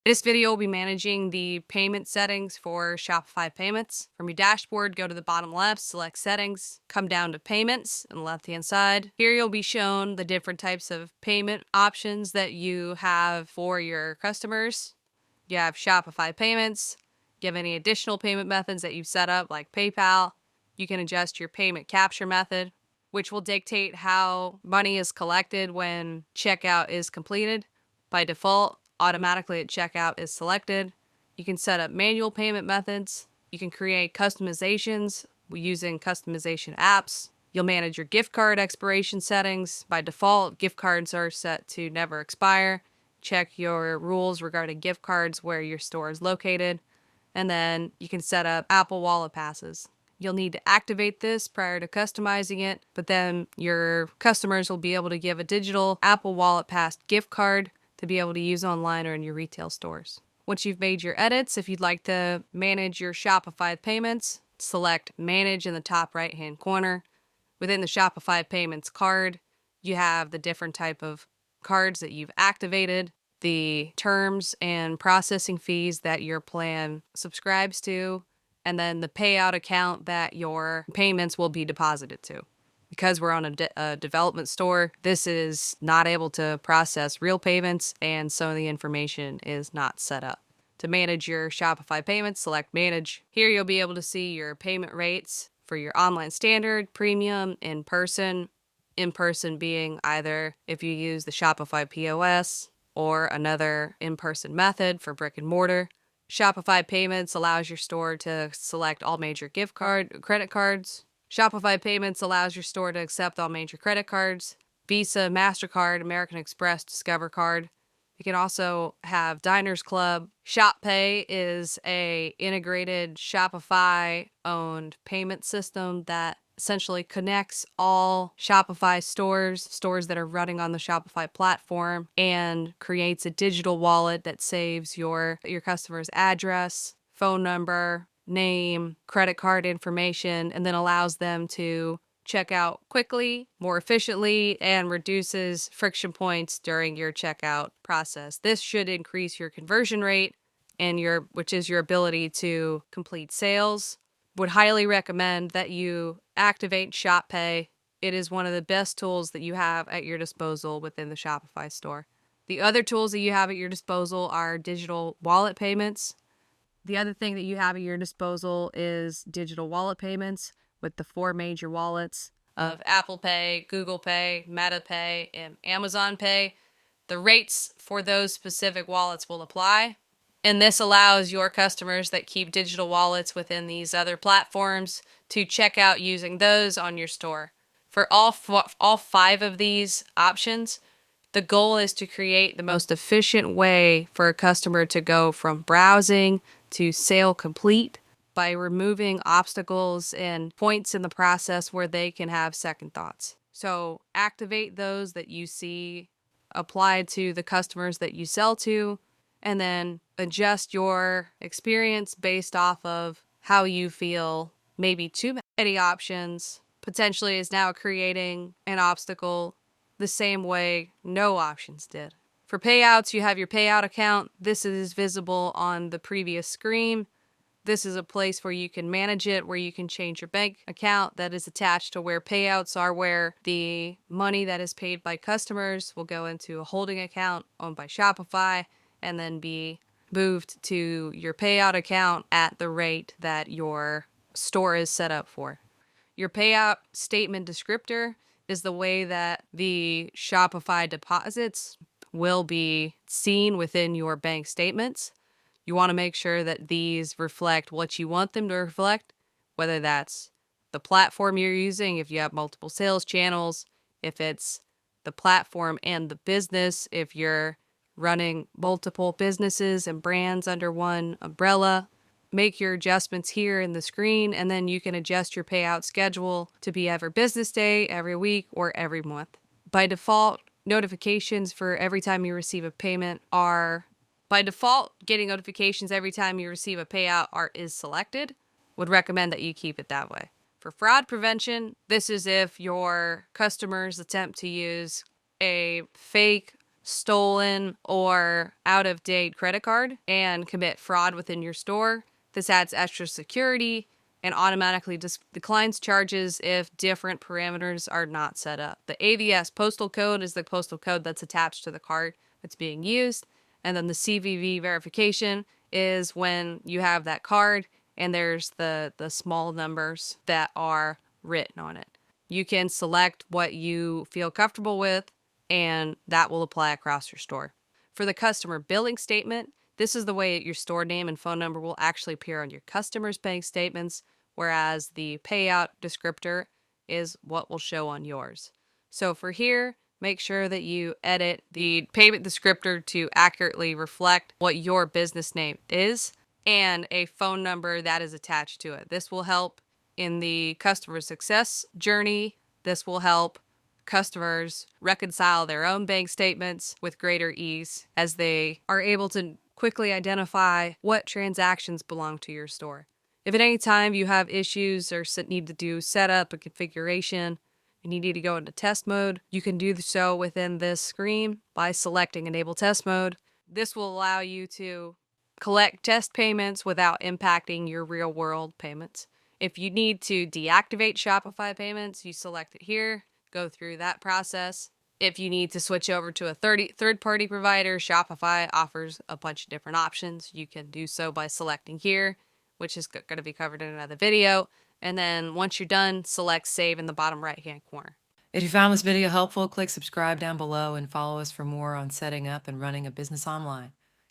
This video will be managing the payment settings for Shopify Payments. From your dashboard, go to the bottom left, select Settings, come down to Payments on the left-hand side. Here you'll be shown the different types of payment options that you have for your customers. You have Shopify Payments. You have any additional payment methods that you've set up, like PayPal. You can adjust your payment capture method, which will dictate how money is collected when checkout is completed. By default, automatically at checkout is selected. You can set up manual payment methods. You can create customizations using customization apps. You'll manage your gift card expiration settings. By default, gift cards are set to never expire. Check your rules regarding gift cards where your store is located. And then you can set up Apple Wallet passes. You'll need to activate this prior to customizing it, but then your customers will be able to give a digital Apple Wallet Pass gift card to be able to use online or in your retail stores. Once you've made your edits, if you'd like to manage your Shopify payments, select Manage in the top right-hand corner. Within the Shopify Payments card, you have the different type of cards that you've activated, the terms and processing fees that your plan subscribes to, and then the payout account that your payments will be deposited to. Because we're on a development store, this is not able to process real payments, and some of the information is not set up. To manage your Shopify payments, select Manage. Here you'll be able to see your payment rates for your online standard, premium, in-person. In-person being either if you use the Shopify POS or another in-person method for brick and mortar. Shopify Payments allows your store to select all major credit cards. Shopify Payments allows your store to accept all major credit cards, Visa, MasterCard, American Express, Discover Card. You can also have Diners Club. ShopPay is a integrated Shopify-owned payment system that essentially connects all Shopify stores that are running on the Shopify platform, and creates a digital wallet that saves your customer's address, phone number, name, credit card information, and then allows them to check out quickly, more efficiently, and reduces friction points during your checkout process. This should increase your conversion rate and which is your ability to complete sales. Would highly recommend that you activate ShopPay. It is one of the best tools that you have at your disposal within the Shopify store. The other tools that you have at your disposal are digital wallet payments. The other thing that you have at your disposal is digital wallet payments with the 4 major wallets of Apple Pay, Google Pay, Meta Pay, and Amazon Pay. The rates for those specific wallets will apply. And this allows your customers that keep digital wallets within these other platforms to check out using those on your store. For all 5 of these options, the goal is to create the most efficient way for a customer to go from browsing to sale complete by removing obstacles and points in the process where they can have second thoughts. So activate those that you see applied to the customers that you sell to, and then adjust your experience based off of how you feel. Maybe too many options potentially is now creating an obstacle the same way no options did. For payouts, you have your payout account. This is visible on the previous screen. This is a place where you can manage it, where you can change your bank account that is attached to where payouts are, where the money that is paid by customers will go into a holding account owned by Shopify and then be moved to your payout account at the rate that your store is set up for. Your payout statement descriptor is the way that the Shopify deposits will be seen within your bank statements. You want to make sure that these reflect what you want them to reflect, whether that's the platform you're using, if you have multiple sales channels, if it's the platform and the business, if you're running multiple businesses and brands under one umbrella. Make your adjustments here in the screen, and then you can adjust your payout schedule to be every business day, every week, or every month. By default, notifications for every time you receive a payment are, by default, getting notifications every time you receive a payout is selected. Would recommend that you keep it that way. For fraud prevention, this is if your customers attempt to use a fake stolen or out-of-date credit card and commit fraud within your store. This adds extra security and automatically declines charges if different parameters are not set up. The AVS postal code is the postal code that's attached to the card that's being used. And then the CVV verification is when you have that card and there's the small numbers that are written on it. You can select what you feel comfortable with, and that will apply across your store. For the customer billing statement, this is the way your store name and phone number will actually appear on your customers' bank statements, whereas the payout descriptor is what will show on yours. So for here, make sure that you edit the payment descriptor to accurately reflect what your business name is and a phone number that is attached to it. This will help in the customer success journey. This will help customers reconcile their own bank statements with greater ease as they are able to quickly identify what transactions belong to your store. If at any time you have issues or need to do setup and configuration and you need to go into test mode, you can do so within this screen by selecting Enable Test Mode. This will allow you to collect test payments without impacting your real-world payments. If you need to deactivate Shopify Payments, you select it here, go through that process. If you need to switch over to a third-party provider, Shopify offers a bunch of different options. You can do so by selecting here, which is going to be covered in another video. And then once you're done, select Save in the bottom right-hand corner. If you found this video helpful, click subscribe down below and follow us for more on setting up and running a business online.